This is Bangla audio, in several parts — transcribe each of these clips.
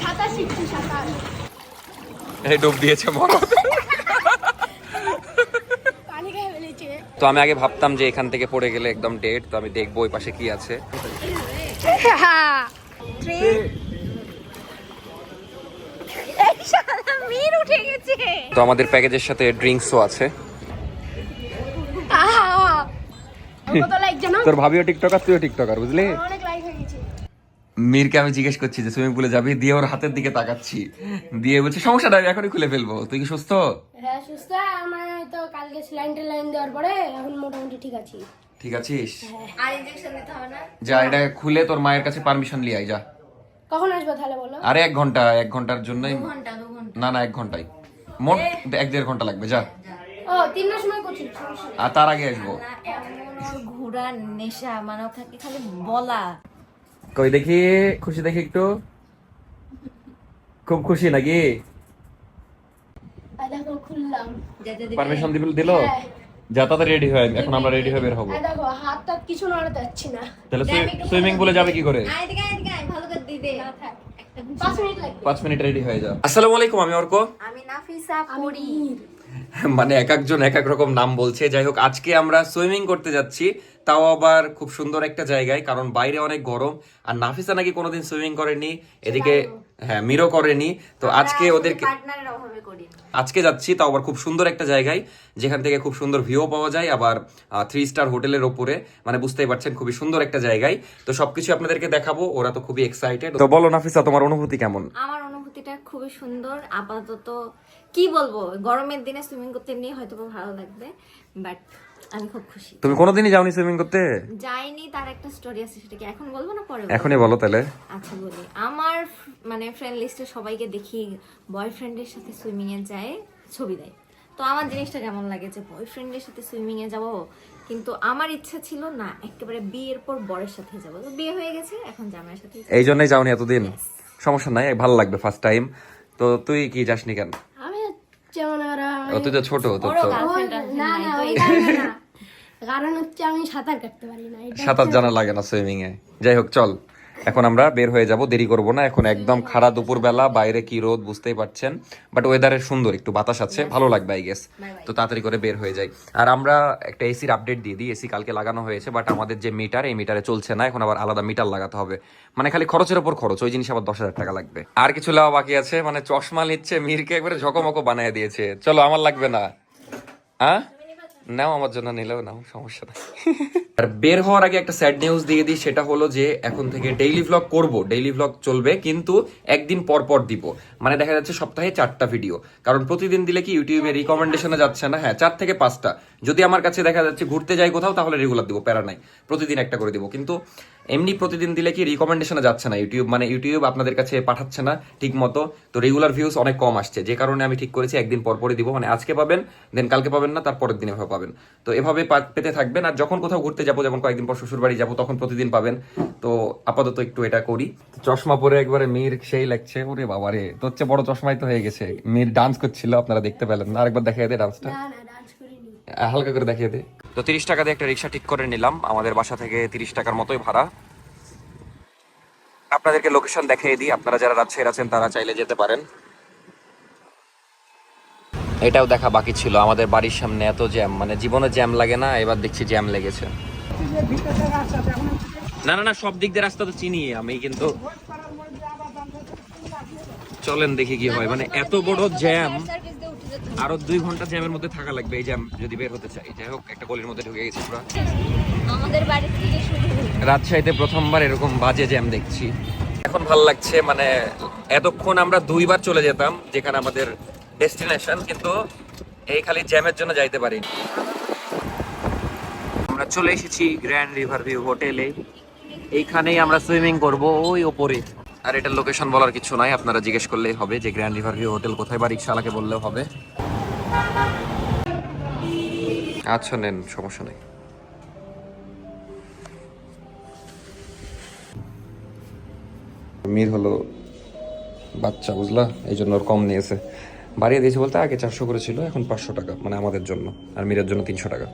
সাঁতার শিখছি, সাঁতার। এই ডুব দিয়েছে মরদ। পানি খেয়ে ফেলেছে। তো আমি আগে ভাবতাম যে এখান থেকে পড়ে গেলে একদম ডেড, তো আমি দেখবো ওই পাশে কি আছে। মির উঠে গেছে। তো আমাদের প্যাকেজের সাথে ড্রিঙ্কসও আছে। কত লাইক জানো? তোর ভাবিও টিকটকার, তুইও টিকটকার, বুঝলি? অনেক লাইক হয়ে গেছে। মীরকে আমি জিজ্ঞেস করছি যে সুইমিং পুলে যাবি, দিয়ে ওর হাতের দিকে তাকাচ্ছি, দিয়ে বলছে সমস্যা নাই, এখনই খুলে ফেলবো। তুই কি সুস্থ? হ্যাঁ সুস্থ। আমার তো কালকে স্যালাইন দেওয়ার পরে এখন মোটামুটি ঠিক আছি। ঠিক আছিস? আর ইনজেকশন নিতে হবে না? যা, এটা খুলে তোর মায়ের কাছে পারমিশন নিয়ে আয়, যা। কখন আসবে তাহলে বলো? আরে 1 ঘন্টার জন্যই। 2 ঘন্টা। না 1 ঘন্টাই, মোট 1-1.5 ঘন্টা লাগবে, যা। ও 3টার সময় করছি, সমস্যা নেই। আর তার আগে আসবো। ঘোড়ার নেশা মানে থাকে খালি বলা। কই দেখি, খুশি দেখি একটু, খুব খুশি নাকি? দেখো খুললাম। পারমিশন দিল? হ্যাঁ। যা তাড়াতাড়ি রেডি হয়, এখন আমরা রেডি হয়ে বের হবো। দেখো হাত টাত কিছু নড়াতে যাচ্ছি না। তাহলে সুইমিং পুলে যাবে কি করে? এদিকে ভালো করে দিদে। 5 মিনিট লাগবে। 5 মিনিট রেডি হয়ে যাও। আসসালামু আলাইকুম, আমি অর্ক। আমি নাফিসা পড়ি। মানে এক একজন এক এক রকম নাম বলছে। যাই হোক, আজকে আমরা সুইমিং করতে যাচ্ছি, তাও আবার খুব সুন্দর একটা জায়গায়, কারণ বাইরে অনেক গরম। আর নাফিসা নাকি কোনোদিন সুইমিং করেনি, এদিকে হ্যাঁ মিরও করেনি। তো আজকে ওদেরকে পার্টনারের অভাবে করি। আজকে যাচ্ছি, তাও আবার খুব সুন্দর একটা জায়গায়, যেখান থেকে খুব সুন্দর ভিউ পাওয়া যায়, আবার 3 স্টার হোটেলের ওপরে, মানে বুঝতেই পারছেন খুবই সুন্দর একটা জায়গায়। তো সবকিছু আপনাদেরকে দেখাবো, ওরা তো খুবই এক্সাইটেড। তো বলো নাফিসা, তোমার অনুভূতি কেমন? আমার অনুভূতিটা খুবই সুন্দর। আপাতত কি বলবো, গরমের দিনে সুইমিং করতে এমনি হয়তো ভালো লাগবে, বাট আমি খুব খুশি। তুমি কোনোদিনই যাওনি সুইমিং করতে? যাইনি, তার একটা স্টোরি আছে, সেটা কি এখন বলবো না পরে? এখনই বলো তাহলে। আচ্ছা বলি, আমার মানে ফ্রেন্ড লিস্টে সবাইকে দেখি বয়ফ্রেন্ডের সাথে সুইমিং এ যায়, ছবি দেয়। তো আমার জিনিসটা কেমন লাগে যে বয়ফ্রেন্ডের সাথে সুইমিং এ যাবো, কিন্তু আমার ইচ্ছা ছিল না একেবারে বিয়ের পর বরের সাথে যাবো। তো বিয়ে হয়ে গেছে, এখন জামাইয়ের সাথে। এই জন্যই যাওনি এতদিন? সমস্যা নাই, ভালো লাগবে ফার্স্ট টাইম। তো তুই কি যাসনি কেন? আমি যেমন তুই তো ছোট, তোর তো না না ওই কারণে না, কারণ হচ্ছে আমি সাঁতার কাটতে পারি না। সাঁতার জানা লাগে না সুইমিং এ। যাই হোক, চল এখন আমরা বের হয়ে যাব, দেরি করব না। এখন একদম খাড়া দুপুর বেলা, বাইরে কি রোদ বুঝতেই পারছেন, বাট ওয়েদারের সুন্দর, একটু বাতাস আছে, ভালো লাগবে আই গেস। তো তাড়াতাড়ি করে বের হয়ে যাই। আর আমরা একটা এসির আপডেট দিয়ে দিই। এসি কালকে লাগানো হয়েছে, বাট আমাদের যে মিটার, এই মিটারে চলছে না, এখন আবার আলাদা মিটার লাগাতে হবে। মানে খালি খরচের উপর খরচ, ওই জিনিস আবার 10,000 টাকা লাগবে। আর কিছু লেওয়া বাকি আছে, মানে চশমা নিচ্ছে, মিরকে একবারে ঝকমকো বানিয়ে দিয়েছে। চলো, আমার লাগবে না। হ্যাঁ নাও, আমার জন্য নিলেও নাও, সমস্যা নাই। আর বের হওয়ার আগে একটা স্যাড নিউজ দিয়ে দিই, সেটা হলো যে এখন থেকে ডেইলি ভ্লগ করব, ডেইলি ভ্লগ চলবে, কিন্তু একদিন পর পর দিব। মানে দেখা যাচ্ছে সপ্তাহে 4টা ভিডিও, কারণ প্রতিদিন দিলে কি ইউটিউবে রিকমেন্ডেশনে যাচ্ছে না। হ্যাঁ, 4 থেকে 5টা। যদি আমার কাছে দেখা যাচ্ছে ঘুরতে যাই কোথাও, তাহলে রেগুলার দিব, প্যারা নাই, প্রতিদিন একটা করে দিব। কিন্তু এমনি প্রতিদিন দিলে কি রিকমেন্ডেশনে যাচ্ছে না ইউটিউব, মানে ইউটিউব আপনাদের কাছে পাঠাচ্ছে না ঠিক মতো। তো রেগুলার ভিউজ অনেক কম আসছে, যে কারণে আমি ঠিক করেছি একদিন পর পরই দিব। মানে আজকে পাবেন, দেন কালকে পাবেন না, তারপরের দিন এভাবে পাবেন। তো এভাবে পেতে থাকবেন। আর যখন কোথাও ঘুরতে যাবো, যেমন কয়েকদিন পর শ্বশুর বাড়ি যাবো, তখন প্রতিদিন পাবেন। তো আপাতত একটু এটা করি। চশমা পরে একবারে মির সেই লাগছে, ওরে বাবারে, তো হচ্ছে বড় চশমাই তো হয়ে গেছে। মির ডান্স করছিল, আপনারা দেখতে পেলেন না, আরেকবার দেখিয়ে দে ডান্সটা, না না ডান্স করিনি। হালকা করে দেখিয়ে দে। তো 30 টাকা দিয়ে একটা রিক্সা ঠিক করে নিলাম, আমাদের বাসা থেকে 30 টাকার মতোই ভাড়া। আপনাদেরকে লোকেশন দেখিয়ে দিই, আপনারা যারা রাজশাহীর আছেন তারা চাইলে যেতে পারেন। এটাও দেখা বাকি ছিল, আমাদের বাড়ির সামনে এত জ্যাম, মানে জীবনে জ্যাম লাগে না, এবার দেখছি জ্যাম লেগেছে। না না না, সব দিক দিয়ে রাস্তা তো চিনি আমি, কিন্তু চলেন দেখি কি হয়। মানে এত বড় জ্যাম, আরো 2 ঘন্টা জ্যামের মধ্যে থাকা লাগবে এই জ্যাম যদি বের হতে চাই। যাই হোক, একটা গলির মধ্যে ঢুকে গেছি পুরো। আমাদের বাড়ি থেকে শুরু। রাজশাহীতে প্রথমবার এরকম বাজে জ্যাম দেখছি। এখন ভাল লাগছে, মানে এতক্ষণ আমরা 2বার চলে যেতাম যেখানে আমাদের ডেস্টিনেশন, কিন্তু এই খালি জ্যামের জন্য যাইতে পারি। আমরা চলে এসেছি গ্র্যান্ড রিভার ভিউ হোটেলে, এইখানেই আমরা সুইমিং করব, ওই ওপরে। আর এটার লোকেশন বলার কিছু নাই, আপনারা জিজ্ঞেস করলেই হবে যে গ্র্যান্ড রিভার ভিউ হোটেল কোথায়, বা রিক্সাওয়ালাকে বললেও হবে। আচ্ছা নেন, সমস্যা নেই। মির হলো বাচ্চা, বুঝলা, এই জন্য ওর কম নিয়েছে। বাড়িয়ে দিয়েছে বলতে, আগে 400 করে ছিল, এখন 500 টাকা, মানে আমাদের জন্য, আর মিরের জন্য 300 টাকা।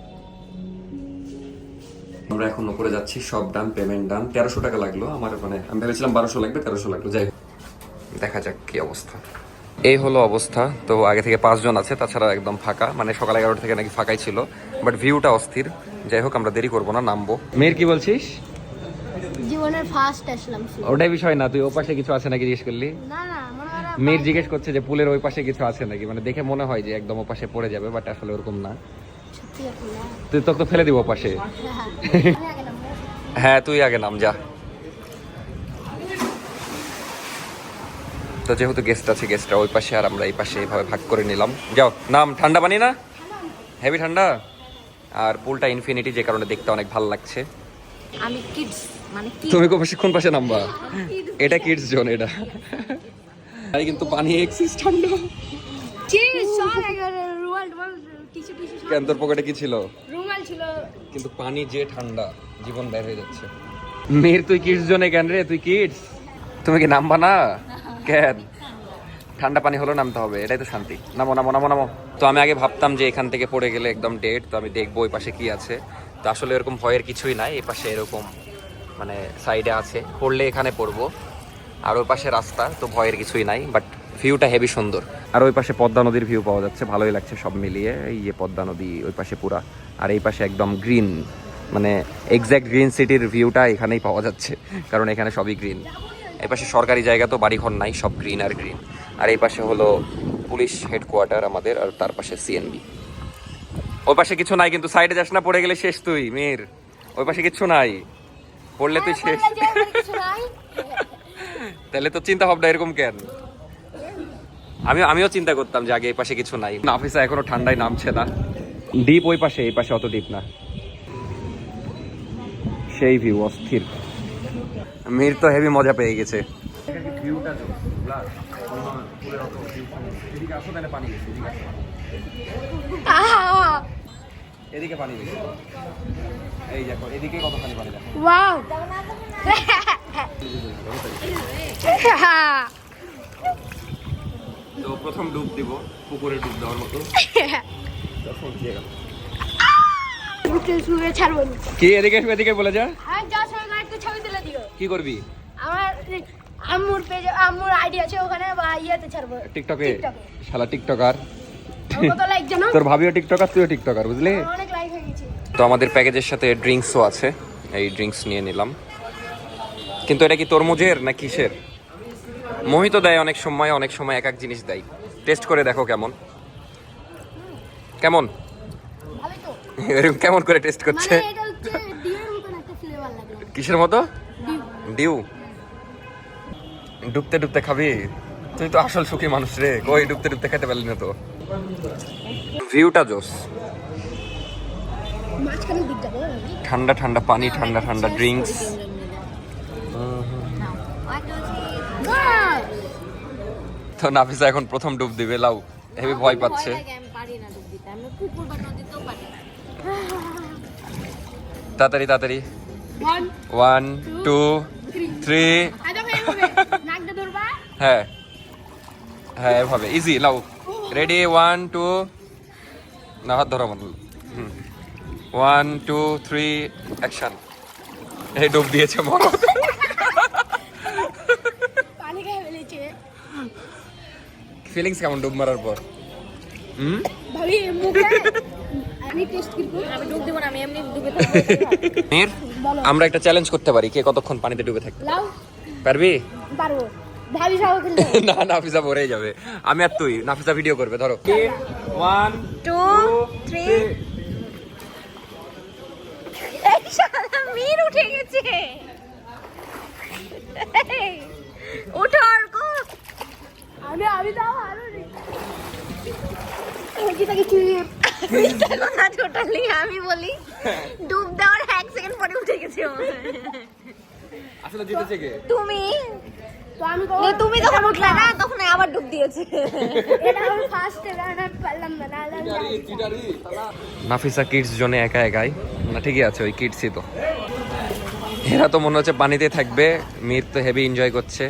আমরা এখন উপরে যাচ্ছি, সব ডান, পেমেন্ট ডান। 1300 টাকা লাগলো আমার, মানে আমি ভেবেছিলাম 1200 লাগবে, 1300 লাগলো। যাই হোক, দেখা যাক কি অবস্থা। এই হলো অবস্থা। তো আগে থেকে 5 জন আছে, তাছাড়া একদম ফাঁকা, মানে সকাল 11টা থেকে নাকি ফাঁকাই ছিল, বাট ভিউটা অস্থির। যাই হোক, আমরা দেরি করবো না, নামবো। মেয়ের কি বলছিস? জীবনের ফার্স্ট আসলাম। ওটাই বিষয় না, তুই ও পাশে কিছু আছে নাকি জিজ্ঞেস করলি? না না, মেয়ের জিজ্ঞেস করছে যে পুলের ওই পাশে কিছু আছে নাকি, মানে দেখে মনে হয় যে একদম ও পাশে পড়ে যাবে, বাট আসলে ওরকম না। সত্যি আপনি না। তুই তোকে তো ফেলে দিব ও পাশে। আমি আগে নামবো। হ্যাঁ, তুই আগে নাম যা। তো যেহেতু গেস্ট আছে, গেস্টরা ওই পাশে আর আমরা এই পাশে, এইভাবে ভাগ করে নিলাম। যাও নাম। ঠান্ডা পানি না? হেভি ঠান্ডা। আর পুলটা ইনফিনিটি, যে কারণে দেখতে অনেক ভালো লাগছে। আমি কিডস মানে কি তুমি কোন পাশে নামবা? এটা কিডস জোন এটা। তাই কিন্তু পানি এক্সিস ঠান্ডা। চিজ সব একবারে রুমাল টিস্যু টিস্যু কেন, তোর পকেটে কি ছিল? রুমাল ছিল। কিন্তু পানি যে ঠান্ডা, জীবন বের হয়ে যাচ্ছে। মেয়ের তুই কিডস জোনে কেন রে? তুই কিডস, তুমি কি নামবা না? কেন? ঠান্ডা পানি হলো নামতে হবে, এটাই তো শান্তি। নামো নামো নামো নামো। তো আমি আগে ভাবতাম যে এখান থেকে পড়ে গেলে একদম ডেড, তো আমি দেখবো ওই পাশে কি আছে। তো আসলে এরকম ভয়ের কিছুই নাই, এই পাশে এরকম মানে সাইডে আছে, পড়লে এখানে পড়বো। আর ওই পাশে রাস্তা, তো ভয়ের কিছুই নাই, বাট ভিউটা হেভি সুন্দর। আর ওই পাশে পদ্মা নদীর ভিউ পাওয়া যাচ্ছে, ভালোই লাগছে সব মিলিয়ে। এই যে পদ্মা নদী ওই পাশে পুরা, আর এই পাশে একদম গ্রিন, মানে এক্স্যাক্ট গ্রিন সিটির ভিউটা এখানেই পাওয়া যাচ্ছে, কারণ এখানে সবই গ্রিন। এই পাশে সরকারি জায়গা, তো বাড়িঘর নাই, সব গ্রিন আর গ্রিন। আর এই পাশে হলো পুলিশ হেডকোয়ার্টার আমাদের, আর তার পাশে সিএনবি। ওই পাশে কিছু নাই, কিন্তু সাইডে যাস না, পড়ে গেলে শেষ তুই মীর। ওই পাশে কিছু নাই, পড়লে তুই শেষ। তাহলে তো চিন্তা ভাবনা এরকম কেন? আমিও চিন্তা করতাম যে আগে এই পাশে কিছু নাই। নাফিসা এখনো ঠান্ডায় নামছে না। ডিপ ওই পাশে, এই পাশে অত ডিপ না। সেই ভিউ অস্থির। মীর তো হেভি মজা পেয়ে গেছে। এদিকে পানি বেশি, এই দেখো এদিকে কতখানি পানি দেখো। ওয়াও। তো প্রথম ডুব দিব, পুকুরে ডুব দেওয়ার মতো। শুয়ে ছাড়বো না। কি এদিকে এদিকে বলে যা। আর যাওয়ার সময় না একটু ছবি তুলে দিও। কি করবি? আমার আম্মুর পেজে, আম্মুর আইডি আছে ওখানে, বা ইয়েতে ছাড়বো। টিকটকে? শালা টিকটকার। কত লাইক জানো? তোর ভাবিও টিকটকার, তুইও টিকটকার, বুঝলি? অনেক লাইক হয়ে গেছে। তো আমাদের প্যাকেজের সাথে ড্রিঙ্কসও আছে, এই ড্রিঙ্কস নিয়ে নিলাম। কিন্তু এটা কি তরমুজের না কিসের? মোহিত দেয় অনেক সময়, অনেক সময় এক এক জিনিস দেয়। টেস্ট করে দেখো কেমন কেমন। ভালোই তো। এরকম কেমন করে টেস্ট করছে? মানে এটা হচ্ছে ডিমের মতন একটা ফ্লেভার লাগে। কিসের মতো? ডিউ। ডুবতে ডুবতে খাবি? তুই তো আসল সুখী মানুষ রে, কই ডুবতে ডুবতে খেতে পারলি না তো। ভিউটা জোস, মাঝখানে দিক যাবো। ঠান্ডা ঠান্ডা পানি, ঠান্ডা ঠান্ডা ড্রিঙ্কস। তো নাফিসা এখন প্রথম ডুব দিবে, লাউ। হেভি ভয় পাচ্ছে। আমি পারি না ডুব দিতে, আমি পুকুর বা নদীতেও পারি না। তাড়াতাড়ি তাড়াতাড়ি। 1 2 3। নাকটা ধরবা। হ্যাঁ হ্যাঁ, এভাবে ইজি। লাউ। রেডি 1 2। না, হাত ধরা মতো। 1 2 3 অ্যাকশন। এই ডুব দিয়েছে মরদ। পানি খেয়ে ফেলেছে। ফিলিংস কেমন ডুব মারার পর? ভাবি মুখে আমি টেস্ট করব। আমি ডুব দেবো না, আমি এমনি ডুবে থাকবো। আমরা একটা চ্যালেঞ্জ করতে পারি, কে কতক্ষণ পানিতে ডুবে থাকতে লাও পারবি? পারবো। ভাবি সব খেলতে। না, নাফিসা পড়েই যাবে। আমি আর তুই, নাফিসা ভিডিও করবে। ধরো 1 2 3। এই শালা মীর উঠে গেছে। উঠো অর্ক। আমি দাও আরো কি তাকে কি টোটালি আমি বলি ডুব দেওয়ার 1 সেকেন্ড পরে উঠে গেছে ও। আসলে জিতেছে কে? তুমি। তো আমি তুমি যখন উঠলে না, তখন আবার ডুব দিয়েছে। এটা আমি ফার্স্ট রান আপ পারলাম না। নাফিসা কিডস জোনে একা একাই, না ঠিকই আছে, ওই কিডসই তো। এরা তো মনে হচ্ছে পানিতে থাকবে। মীর তো হেভি এনজয় করছে।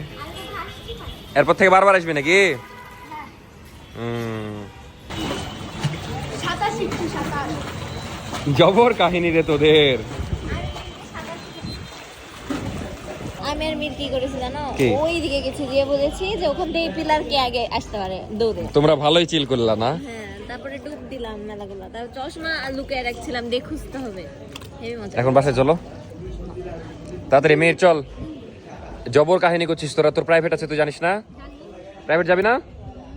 এরপর থেকে বারবার আসবে নাকি? সাঁতার শিখছি, সাঁতার। জবর কাহিনী রে তোদের। আমি আর মীর কি করেছি জানো, কি? ওই দিকে গেছি, গিয়ে বলেছি যে ওখান থেকে পিলার কে আগে আসতে পারে দৌড়ে। তোমরা ভালোই চিল করলা না? হ্যাঁ, তারপরে ডুব দিলাম মেলাগুলো, তারপর চশমা লুকিয়ে রাখছিলাম, দিয়ে খুঁজতে হবে। হেবি মজা। এখন বাসায় চলো তাড়াতাড়ি, মেয়ের চল। জবর কাহিনী করছিস তোরা, তোর প্রাইভেট আছে তুই জানিস না? প্রাইভেট যাবি না?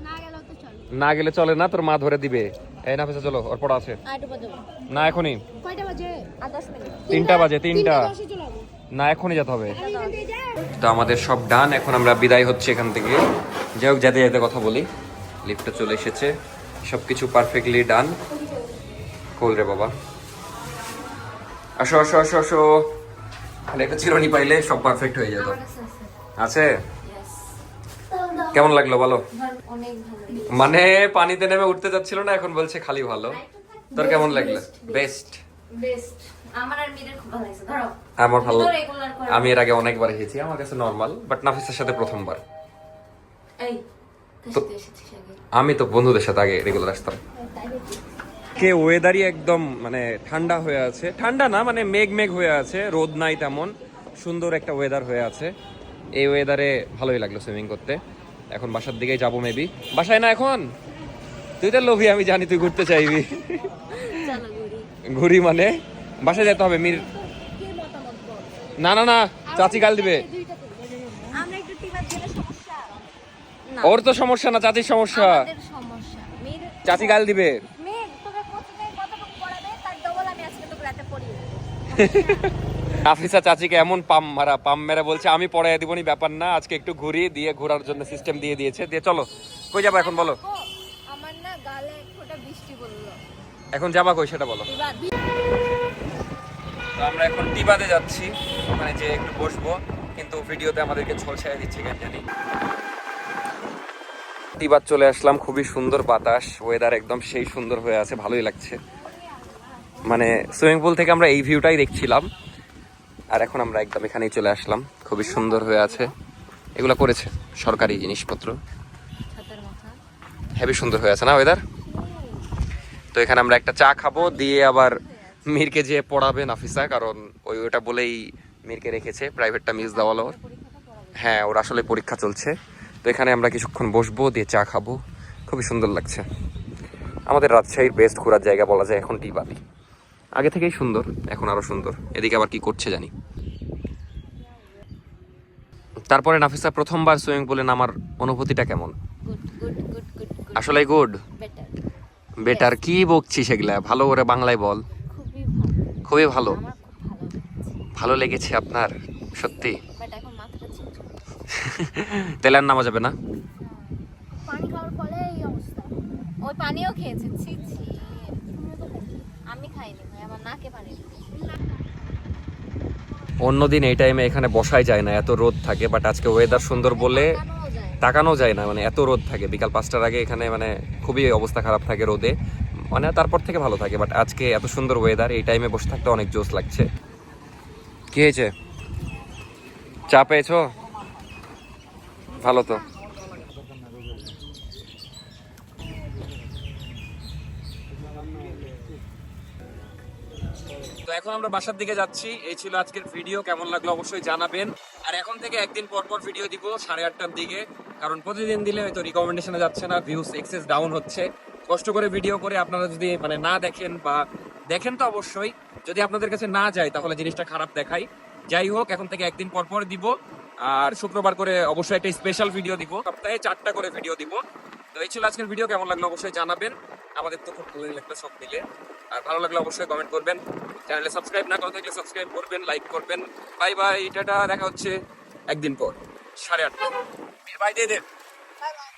না গেলেও তো চল। না গেলে চলে না, তোর মা ধরে দিবে। এই নাফিসা চলো, ওর পড়া আছে। আর একটু পর যাবো। না এখনই, কয়টা বাজে? আর 10 মিনিট। 3টা বাজে, 3টা। 10-এ চলে যাবো। না এখনই যেতে হবে। আমি এখান থেকে যাই। তো আমাদের সব ডান, এখন আমরা বিদায় হচ্ছে এখান থেকে। যাই হোক, যেতে যেতে কথা বলি। লিফটটা চলে এসেছে, সবকিছু পারফেক্টলি ডান। কোল রে বাবা, আসো আসো আসো আসো। খালি একটা চিরুনি পাইলে সব পারফেক্ট হয়ে যেত। আছে? কেমন লাগলো বলো? অনেক ভালো। মানে পানিতে নেমে উঠতে যাচ্ছিল না, এখন বলছে খালি ভালো। তোর কেমন লাগলো? বেস্ট। বেস্ট। আমার আর মিরের খুব ভালো লাগছে। ধরো। আমার ভালো। তো regular করে। আমি এর আগে অনেকবার এসেছি, আমার কাছে নরমাল, বাট নাফিসের সাথে প্রথমবার। এই কাশতে এসেছিস আগে। আমি তো বন্ধুদের সাথে আগে রেগুলার আসতাম। কে ওয়েদারই একদম মানে ঠান্ডা হয়ে আছে, ঠান্ডা না মানে মেঘ মেঘ হয়ে আছে, রোদ নাই তেমন, সুন্দর একটা ওয়েদার হয়ে আছে। এই ওয়েদারে ভালোই লাগলো সুইমিং করতে। এখন বাসার দিকেই যাবো মেবি। বাসায় না এখন? তুই তো লোভী, আমি জানি তুই ঘুরতে চাইবি। চলো ঘুরি। ঘুরি মানে বাসায় যেতে হবে মির। না না না, চাচি গাল দিবে। আমরা একটু টিমার গেলে সমস্যা না। ওর তো সমস্যা না, চাচির সমস্যা। আমাদের সমস্যা। মির চাচি গাল দিবে। মির তোকে কোচিংয়ে কতটুকু পড়াবে তার ডবল আমি আজকে তোকে রাতে পড়িয়ে দেব। আফিসা চাচিকে এমন পাম মেরা বলছে আমি পড়াই দিবনি, ব্যাপার না, আজকে একটু ঘুরি দিয়ে ঘোরার জন্য সিস্টেম দিয়ে দিয়েছে। দিয়ে চলো, কই যাবা এখন বলো? আমার না গালে এক ফোঁটা বৃষ্টি পড়লো। এখন যাবা কই সেটা বলো। এবার তো আমরা এখন টিবাদে যাচ্ছি, মানে যে একটু বসবো, কিন্তু ভিডিওতে আমাদেরকে ছোলছায়া দিচ্ছে কেন জানি। টিবাদ চলে আসলাম, খুবই সুন্দর বাতাস, ওয়েদার একদম সেই সুন্দর হয়ে আছে, ভালোই লাগছে। মানে সুইমিং পুল থেকে আমরা এই ভিউটাই দেখছিলাম, আর এখন আমরা একদম এখানেই চলে আসলাম। খুবই সুন্দর হয়ে আছে, এগুলো করেছে সরকারি জিনিসপত্র। ছাতার মাথা। হেবি সুন্দর হয়ে আছে না ওয়েদার? তো এখানে আমরা একটা চা খাবো, দিয়ে আবার মিরকে যেয়ে পড়াবে নাফিসা, কারণ ওটা বলেই মিরকে রেখেছে, প্রাইভেটটা মিস দেওয়ালো ওর। হ্যাঁ, ওর আসলে পরীক্ষা চলছে। তো এখানে আমরা কিছুক্ষণ বসবো, দিয়ে চা খাবো, খুবই সুন্দর লাগছে। আমাদের রাজশাহীর বেস্ট ঘোরার জায়গা বলা যায় এখন টিবাদি। আগে থেকেই সুন্দর, এখন আরো সুন্দর। এদিকে আবার কি করছে জানি। তারপরে নাফিসা প্রথমবার সুইমিং পুলে নামার অনুভূতিটা কেমন? Good good good good good. আসলে গুড, বেটার। বেটার কি বকছিস এগুলা? ভালো করে বাংলায় বল। খুবই ভালো। খুবই ভালো। আমার খুব ভালো লাগছে। ভালো লেগেছে আপনার? সত্যি? বাট এখন মাথাটা ছিটছে। তাহলে আর নামা যাবে না? পানি খাওয়ার ফলে এই অবস্থা। ওই পানিও খেয়েছে। ছি ছি। আমি খাইনি ভাই, আমার নাকে পানি ঢুকেছে। অন্যদিন এই টাইমে এখানে বসাই যায় না, এত রোদ থাকে, বাট আজকে ওয়েদার সুন্দর বলে তাকানোও যায় না। তাকানো যায় না, মানে এত রোদ থাকে। বিকাল 5টার আগে এখানে মানে খুবই অবস্থা খারাপ থাকে রোদে, মানে তারপর থেকে ভালো থাকে, বাট আজকে এত সুন্দর ওয়েদার, এই টাইমে বসে থাকতে অনেক জোশ লাগছে। কি হয়েছে? চা পেয়েছো? ভালো তো। তো এখন আমরা বাসার দিকে যাচ্ছি। এই ছিল আজকের ভিডিও, কেমন লাগলো অবশ্যই জানাবেন। আর এখন থেকে একদিন পর পর ভিডিও দিব 8:30টার দিকে, কারণ প্রতিদিন দিলে হয়তো রিকমেন্ডেশনে যাচ্ছে না, ভিউজ এক্সেস ডাউন হচ্ছে। কষ্ট করে ভিডিও করে আপনারা যদি মানে না দেখেন, বা দেখেন তো অবশ্যই, যদি আপনাদের কাছে না যায় তাহলে জিনিসটা খারাপ দেখাই। যাই হোক, এখন থেকে একদিন পর পর দিব, আর শুক্রবার করে অবশ্যই একটা স্পেশাল ভিডিও দিব, সপ্তাহে 4টা করে ভিডিও দিব। তো এই ছিল আজকের ভিডিও, কেমন লাগলো অবশ্যই জানাবেন। আমাদের তো খুব ভালোই লাগলো সব মিলে, আর ভালো লাগলে অবশ্যই কমেন্ট করবেন। চ্যানেলে সাবস্ক্রাইব না করে থাকলে সাবস্ক্রাইব করবেন, লাইক করবেন। বাই বাই, টাটা, দেখা হচ্ছে একদিন পর 8:30। বাই দিয়ে দেন। Bye bye.